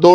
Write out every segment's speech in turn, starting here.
2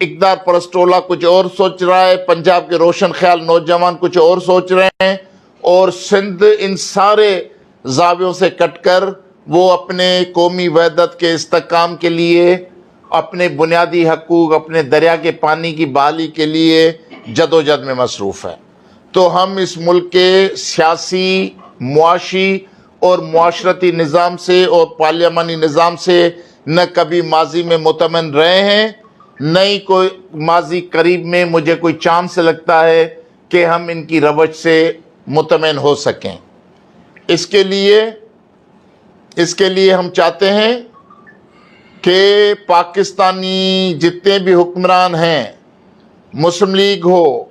اقتدار پرست ٹولہ کچھ اور سوچ رہا ہے، پنجاب کے روشن خیال نوجوان کچھ اور سوچ رہے ہیں، اور سندھ ان سارے زاویوں سے کٹ کر وہ اپنے قومی وحدت کے استحکام کے لیے، اپنے بنیادی حقوق، اپنے دریا کے پانی کی بحالی کے لیے جدوجہد میں مصروف ہے۔ تو ہم اس ملک کے سیاسی، معاشی اور معاشرتی نظام سے اور پارلیمانی نظام سے نہ کبھی ماضی میں مطمئن رہے ہیں، نہ ہی کوئی ماضی قریب میں مجھے کوئی چانس لگتا ہے کہ ہم ان کی روش سے مطمئن ہو سکیں۔ اس کے لیے ہم چاہتے ہیں کہ پاکستانی جتنے بھی حکمران ہیں، مسلم لیگ ہو،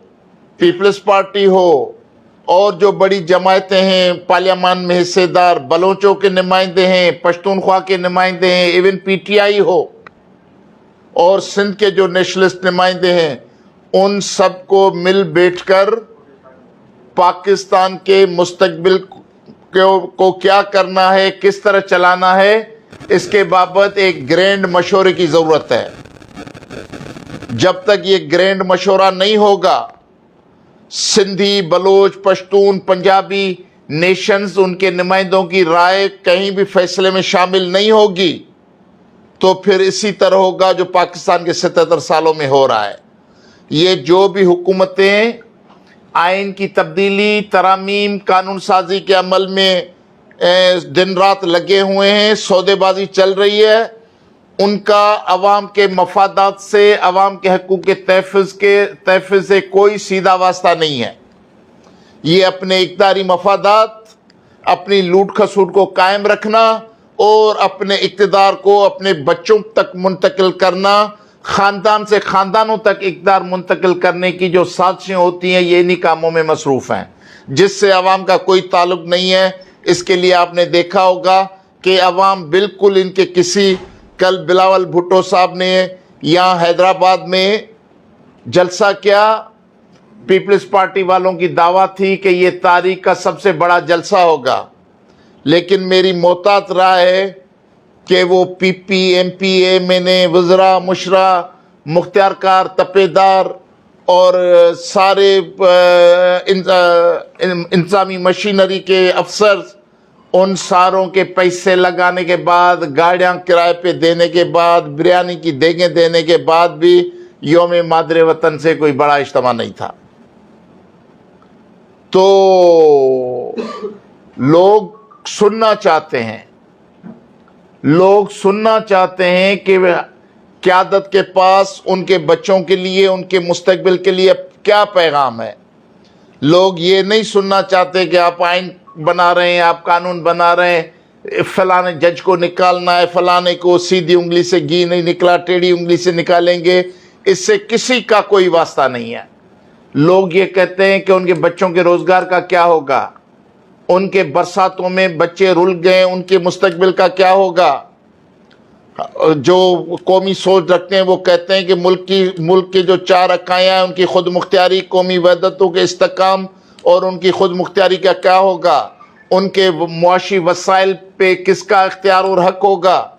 پیپلز پارٹی ہو، اور جو بڑی جماعتیں ہیں پارلیمان میں حصے دار، بلوچوں کے نمائندے ہیں، پشتونخوا کے نمائندے ہیں، ایون پی ٹی آئی ہو، اور سندھ کے جو نیشنلسٹ نمائندے ہیں، ان سب کو مل بیٹھ کر پاکستان کے مستقبل کو کیا کرنا ہے، کس طرح چلانا ہے، اس کے بابت ایک گرینڈ مشورے کی ضرورت ہے۔ جب تک یہ گرینڈ مشورہ نہیں ہوگا، سندھی، بلوچ، پشتون، پنجابی نیشنز، ان کے نمائندوں کی رائے کہیں بھی فیصلے میں شامل نہیں ہوگی، تو پھر اسی طرح ہوگا جو پاکستان کے 77 سالوں میں ہو رہا ہے۔ یہ جو بھی حکومتیں آئین کی تبدیلی، ترامیم، قانون سازی کے عمل میں دن رات لگے ہوئے ہیں، سودے بازی چل رہی ہے، ان کا عوام کے مفادات سے، عوام کے حقوق کے تحفظ سے کوئی سیدھا واسطہ نہیں ہے۔ یہ اپنے اقتداری مفادات، اپنی لوٹ کھسوٹ کو قائم رکھنا اور اپنے اقتدار کو اپنے بچوں تک منتقل کرنا، خاندان سے خاندانوں تک اقتدار منتقل کرنے کی جو سازشیں ہوتی ہیں، یہ انہی کاموں میں مصروف ہیں، جس سے عوام کا کوئی تعلق نہیں ہے۔ اس کے لیے آپ نے دیکھا ہوگا کہ عوام بالکل ان کے کل بلاول بھٹو صاحب نے یہاں حیدرآباد میں جلسہ کیا، پیپلز پارٹی والوں کی دعویٰ تھی کہ یہ تاریخ کا سب سے بڑا جلسہ ہوگا، لیکن میری محتاط رائے ہے کہ وہ پی پی، ایم پی، ایم این اے، وزراء، مشرا، مختار کار، تپے دار اور سارے انتظامی مشینری کے افسرز، ان ساروں کے پیسے لگانے کے بعد، گاڑیاں کرائے پہ دینے کے بعد، بریانی کی دیگیں دینے کے بعد بھی یوم مادر وطن سے کوئی بڑا اجتماع نہیں تھا۔ تو لوگ سننا چاہتے ہیں کہ قیادت کے پاس ان کے بچوں کے لیے، ان کے مستقبل کے لیے کیا پیغام ہے۔ لوگ یہ نہیں سننا چاہتے کہ آپ آئین بنا رہے ہیں، آپ قانون بنا رہے ہیں، فلانے جج کو نکالنا ہے، فلانے کو سیدھی انگلی سے گھی نہیں نکلا ٹیڑھی انگلی سے نکالیں گے، اس سے کسی کا کوئی واسطہ نہیں ہے۔ لوگ یہ کہتے ہیں کہ ان کے بچوں کے روزگار کا کیا ہوگا، ان کے برساتوں میں بچے رل گئے، ان کے مستقبل کا کیا ہوگا۔ جو قومی سوچ رکھتے ہیں وہ کہتے ہیں کہ ملک کے جو 4 اکائیاں ہیں، ان کی خود مختاری، قومی وحدتوں کے استحکام اور ان کی خود مختاری کا کیا ہوگا، ان کے معاشی وسائل پہ کس کا اختیار اور حق ہوگا،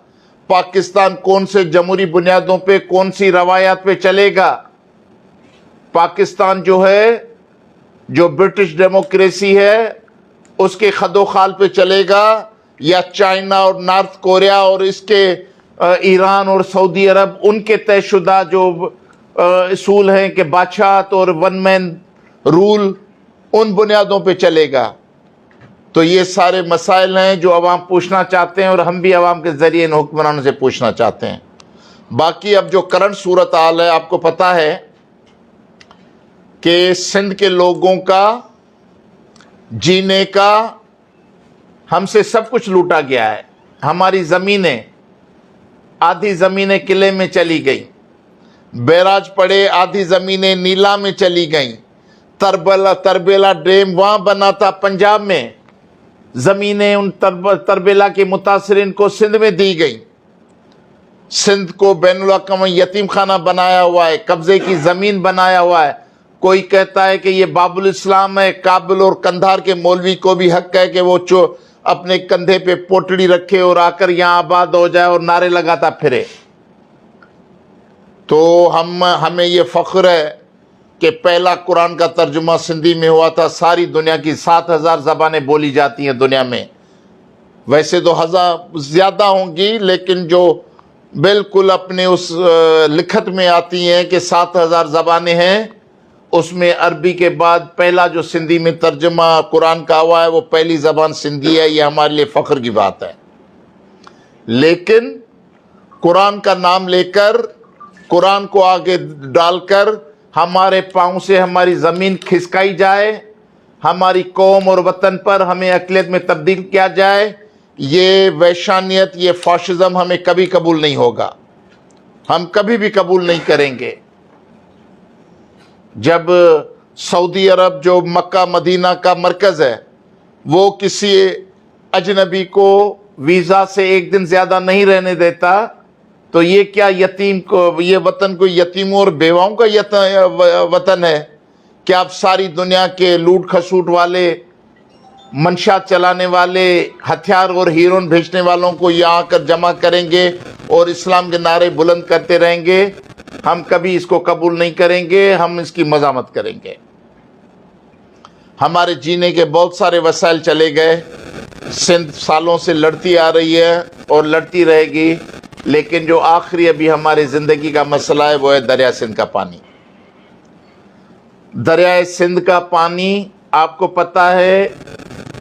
پاکستان کون سے جمہوری بنیادوں پہ، کون سی روایات پہ چلے گا۔ پاکستان جو ہے، جو برٹش ڈیموکریسی ہے، اس کے خد و خال پہ چلے گا، یا چائنا اور نارتھ کوریا اور اس کے ایران اور سعودی عرب، ان کے طے شدہ جو اصول ہیں کہ بادشاہت اور ون مین رول، ان بنیادوں پہ چلے گا۔ تو یہ سارے مسائل ہیں جو عوام پوچھنا چاہتے ہیں، اور ہم بھی عوام کے ذریعے ان حکمرانوں سے پوچھنا چاہتے ہیں۔ باقی اب جو کرنٹ صورتحال ہے، آپ کو پتہ ہے کہ سندھ کے لوگوں کا جینے کا ہم سے سب کچھ لوٹا گیا ہے۔ ہماری زمینیں، آدھی زمینیں قلعے میں چلی گئیں، بیراج پڑے، آدھی زمینیں نیلا میں چلی گئیں، تربیلا ڈیم وہاں بنا تھا پنجاب میں، زمینیں ان تربیلا کے متاثرین کو سندھ میں دی گئیں۔ سندھ کو بین الاقوامی یتیم خانہ بنایا ہوا ہے، قبضے کی زمین بنایا ہوا ہے۔ کوئی کہتا ہے کہ یہ باب الاسلام ہے، کابل اور قندھار کے مولوی کو بھی حق ہے کہ وہ اپنے کندھے پہ پوٹڑی رکھے اور آ کر یہاں آباد ہو جائے اور نعرے لگاتا پھرے۔ تو ہمیں یہ فخر ہے کہ پہلا قرآن کا ترجمہ سندھی میں ہوا تھا. ساری دنیا کی 7,000 زبانیں بولی جاتی ہیں دنیا میں. ویسے تو زیادہ ہوں گی، لیکن جو بالکل اپنے اس لکھت میں آتی ہیں کہ 7,000 زبانیں ہیں، اس میں عربی کے بعد پہلا جو سندھی میں ترجمہ قرآن کا ہوا ہے وہ پہلی زبان سندھی ہے. یہ ہمارے لیے فخر کی بات ہے. لیکن قرآن کا نام لے کر، قرآن کو آگے ڈال کر ہمارے پاؤں سے ہماری زمین کھسکائی جائے، ہماری قوم اور وطن پر ہمیں اقلیت میں تبدیل کیا جائے، یہ وحشانیت، یہ فاشزم ہمیں کبھی قبول نہیں ہوگا. ہم کبھی بھی قبول نہیں کریں گے. جب سعودی عرب جو مکہ مدینہ کا مرکز ہے وہ کسی اجنبی کو ویزا سے ایک دن زیادہ نہیں رہنے دیتا، تو یہ کیا یتیم کو، یہ وطن کو یتیموں اور بیواؤں کا وطن ہے؟ کہ آپ ساری دنیا کے لوٹ کھسوٹ والے، منشا چلانے والے، ہتھیار اور ہیرون بھیجنے والوں کو یہاں آ کر جمع کریں گے اور اسلام کے نعرے بلند کرتے رہیں گے؟ ہم کبھی اس کو قبول نہیں کریں گے. ہم اس کی مذمت کریں گے. ہمارے جینے کے بہت سارے وسائل چلے گئے. سندھ سالوں سے لڑتی آ رہی ہے اور لڑتی رہے گی، لیکن جو آخری ابھی ہماری زندگی کا مسئلہ ہے وہ ہے دریا سندھ کا پانی. دریائے سندھ کا پانی، آپ کو پتہ ہے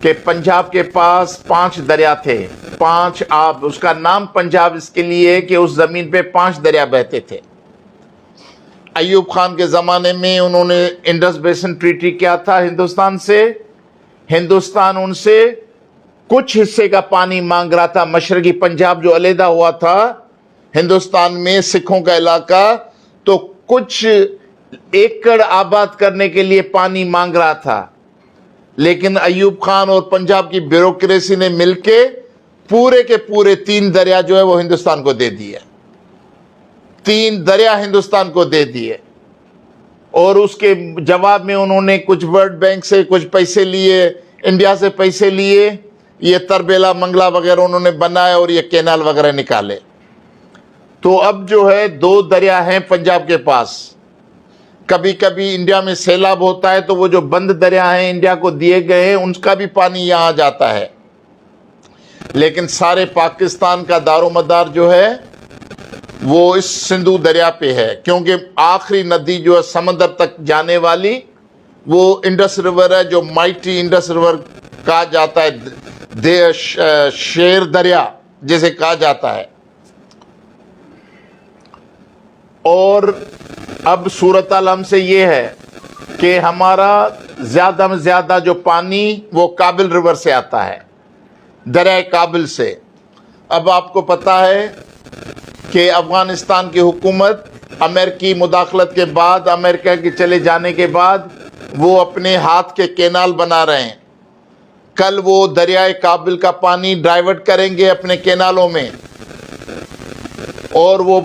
کہ پنجاب کے پاس 5 دریا تھے، 5 آب. اس کا نام پنجاب اس کے لیے کہ اس زمین پہ 5 دریا بہتے تھے. ایوب خان کے زمانے میں انہوں نے انڈس بیسن ٹریٹی کیا تھا ہندوستان سے. ہندوستان ان سے کچھ حصے کا پانی مانگ رہا تھا. مشرقی پنجاب جو علیحدہ ہوا تھا ہندوستان میں، سکھوں کا علاقہ، تو کچھ ایکڑ آباد کرنے کے لیے پانی مانگ رہا تھا. لیکن ایوب خان اور پنجاب کی بیوروکریسی نے مل کے پورے کے پورے 3 دریا جو ہے وہ ہندوستان کو دے دیے. 3 دریا ہندوستان کو دے دیے. اور اس کے جواب میں انہوں نے کچھ ورلڈ بینک سے کچھ پیسے لیے، انڈیا سے پیسے لیے، یہ تربیلا منگلا وغیرہ انہوں نے بنائے اور یہ کینال وغیرہ نکالے. تو اب جو ہے 2 دریا ہیں پنجاب کے پاس. کبھی کبھی انڈیا میں سیلاب ہوتا ہے تو وہ جو بند دریا ہیں انڈیا کو دیے گئے ہیں ان کا بھی پانی یہاں جاتا ہے. لیکن سارے پاکستان کا دار و مدار جو ہے وہ اس سندھو دریا پہ ہے، کیونکہ آخری ندی جو ہے سمندر تک جانے والی وہ انڈس ریور ہے، جو مائٹی انڈس ریور کہا جاتا ہے، شیر دریا جسے کہا جاتا ہے. اور اب صورتحال ہم سے یہ ہے کہ ہمارا زیادہ میں زیادہ جو پانی وہ کابل ریور سے آتا ہے، دریائے کابل سے. اب آپ کو پتہ ہے کہ افغانستان کی حکومت امریکی مداخلت کے بعد، امریکہ کے چلے جانے کے بعد وہ اپنے ہاتھ کے کینال بنا رہے ہیں. کل وہ دریائے کابل کا پانی ڈائیورٹ کریں گے اپنے کینالوں میں، اور وہ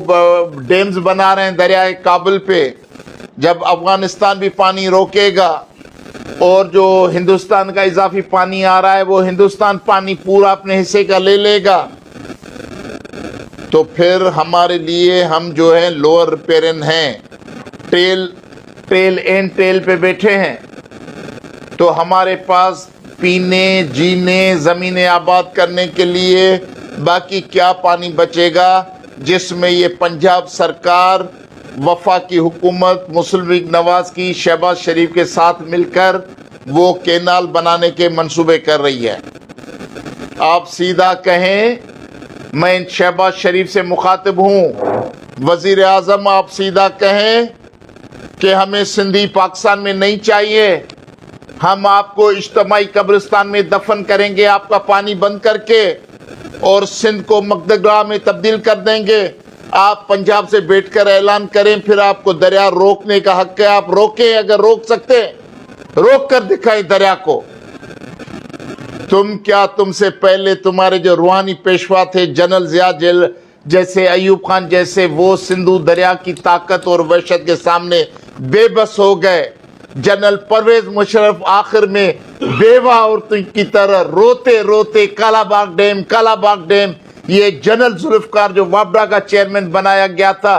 ڈیمز بنا رہے ہیں دریائے کابل پہ. جب افغانستان بھی پانی روکے گا اور جو ہندوستان کا اضافی پانی آ رہا ہے وہ ہندوستان پانی پورا اپنے حصے کا لے لے گا، تو پھر ہمارے لیے ہم جو ہیں لوور پیرن ہیں، ٹیل پہ بیٹھے ہیں. تو ہمارے پاس پینے، جینے، زمینیں آباد کرنے کے لیے باقی کیا پانی بچے گا، جس میں یہ پنجاب سرکار، وفاقی حکومت مسلم لیگ نواز کی شہباز شریف کے ساتھ مل کر وہ کینال بنانے کے منصوبے کر رہی ہے. آپ سیدھا کہیں، میں شہباز شریف سے مخاطب ہوں، وزیر اعظم آپ سیدھا کہیں کہ ہمیں سندھی پاکستان میں نہیں چاہیے، ہم آپ کو اجتماعی قبرستان میں دفن کریں گے آپ کا پانی بند کر کے، اور سندھ کو مقدگاہ میں تبدیل کر دیں گے. آپ پنجاب سے بیٹھ کر اعلان کریں، پھر آپ کو دریا روکنے کا حق ہے، آپ روکیں، اگر روک سکتے روک کر دکھائیں دریا کو. تم سے پہلے تمہارے جو روحانی پیشوا تھے، جنرل ضیاء جیسے، ایوب خان جیسے، وہ سندھو دریا کی طاقت اور وحشت کے سامنے بے بس ہو گئے. جنرل پرویز مشرف آخر میں بیوہ عورتوں کی طرح روتے روتے کالا باغ ڈیم، یہ جنرل ذوالفقار جو وابڈا کا چیئرمین بنایا گیا تھا،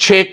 6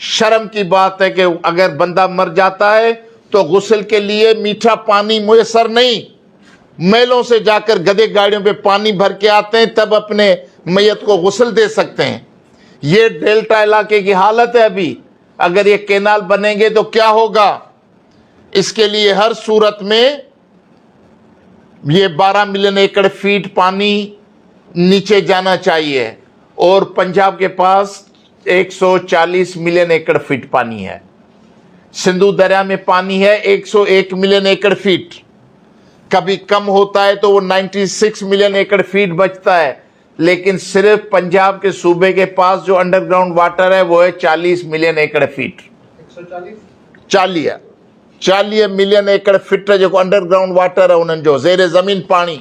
شرم کی بات ہے کہ اگر بندہ مر جاتا ہے تو غسل کے لیے میٹھا پانی میسر نہیں، میلوں سے جا کر گدے گاڑیوں پہ پانی بھر کے آتے ہیں، تب اپنے میت کو غسل دے سکتے ہیں۔ یہ ڈیلٹا علاقے کی حالت ہے ابھی، اگر یہ کینال بنیں گے تو کیا ہوگا؟ اس کے لیے ہر صورت میں یہ 12 ملین ایکڑ فیٹ پانی نیچے جانا چاہیے، اور پنجاب کے پاس 140 ملین ایکڑ فیٹ پانی ہے۔ سندھو دریا میں پانی ہے 101 ملین ایکڑ فیٹ، کبھی کم ہوتا ہے تو وہ 96 ملین ایکڑ فیٹ بچتا ہے، لیکن صرف پنجاب کے صوبے کے پاس جو انڈر گراؤنڈ واٹر ہے وہ ہے 40 ملین ایکڑ فیٹ۔ 40 ملین ایکڑ فٹ جو انڈر گراؤنڈ واٹر ہے، انہوں جو زیر زمین پانی۔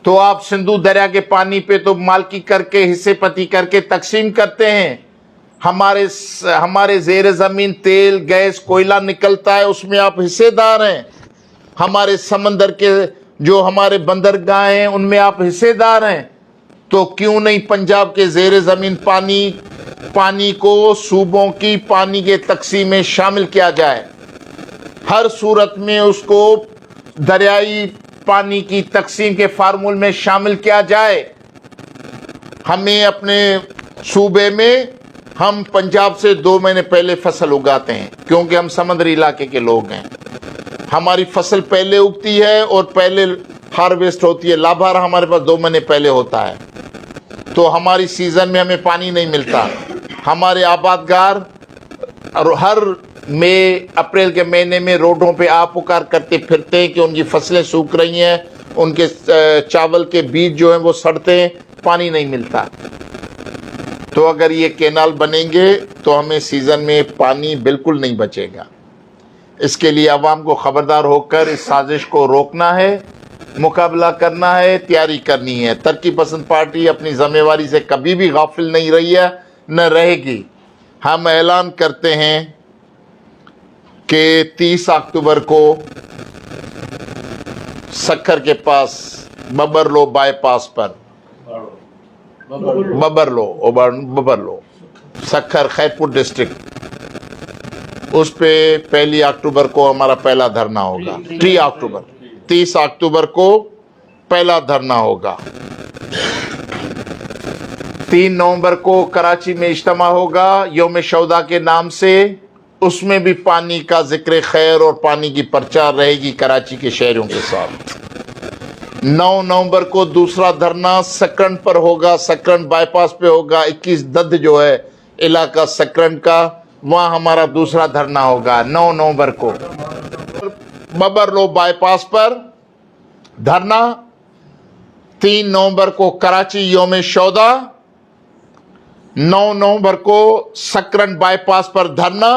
تو آپ سندھو دریا کے پانی پہ تو مالکی کر کے حصے پتی کر کے تقسیم کرتے ہیں، ہمارے زیر زمین تیل گیس کوئلہ نکلتا ہے، اس میں آپ حصے دار ہیں۔ ہمارے سمندر کے جو ہمارے بندرگاہ ہیں ان میں آپ حصے دار ہیں، تو کیوں نہیں پنجاب کے زیر زمین پانی کو صوبوں کی پانی کے تقسیم میں شامل کیا جائے؟ ہر صورت میں اس کو دریائی پانی کی تقسیم کے فارمول میں شامل کیا جائے۔ ہمیں اپنے صوبے میں ہم پنجاب سے 2 مہینے پہلے فصل اگاتے ہیں، کیونکہ ہم سمندری علاقے کے لوگ ہیں۔ ہماری فصل پہلے اگتی ہے اور پہلے ہارویسٹ ہوتی ہے، لابھار ہمارے پاس 2 مہینے پہلے ہوتا ہے، تو ہماری سیزن میں ہمیں پانی نہیں ملتا۔ ہمارے آبادگار ہر مئی اپریل کے مہینے میں روڈوں پہ آپ پکار کرتے پھرتے ہیں کہ ان کی فصلیں سوکھ رہی ہیں، ان کے چاول کے بیج جو ہیں وہ سڑتے ہیں، پانی نہیں ملتا۔ تو اگر یہ کینال بنیں گے تو ہمیں سیزن میں پانی بالکل نہیں بچے گا۔ اس کے لیے عوام کو خبردار ہو کر اس سازش کو روکنا ہے، مقابلہ کرنا ہے، تیاری کرنی ہے۔ ترقی پسند پارٹی اپنی ذمہ داری سے کبھی بھی غافل نہیں رہی ہے، نہ رہے گی۔ ہم اعلان کرتے ہیں کہ 30 اکتوبر کو سکھر کے پاس ببرلو بائی پاس پر ببرلو سکھر خیرپور ڈسٹرکٹ، اس پہ 1 اکتوبر کو ہمارا پہلا دھرنا ہوگا۔ 30 اکتوبر کو پہلا دھرنا ہوگا۔ 3 نومبر کو کراچی میں اجتماع ہوگا یوم شہداء کے نام سے، اس میں بھی پانی کا ذکر خیر اور پانی کی پرچار رہے گی کراچی کے شہریوں کے ساتھ۔ 9 نومبر کو دوسرا دھرنا سکرن پر ہوگا، سکرن بائی پاس پہ ہوگا۔ 21 دد جو ہے علاقہ سکرن کا، وہاں ہمارا دوسرا دھرنا ہوگا 9 نومبر کو۔ ببرلو بائی پاس پر دھرنا 3 نومبر کو کراچی یوم شہداء، 9 نومبر کو سکرن بائی پاس پر دھرنا،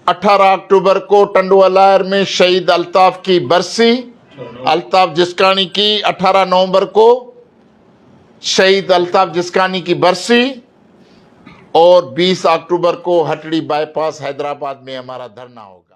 18 اکتوبر کو ٹنڈوالائر میں شہید الطاف کی برسی، الطاف جسکانی کی 18 نومبر کو شہید الطاف جسکانی کی برسی، اور 20 اکتوبر کو ہٹڑی بائی پاس حیدرآباد میں ہمارا دھرنا ہوگا۔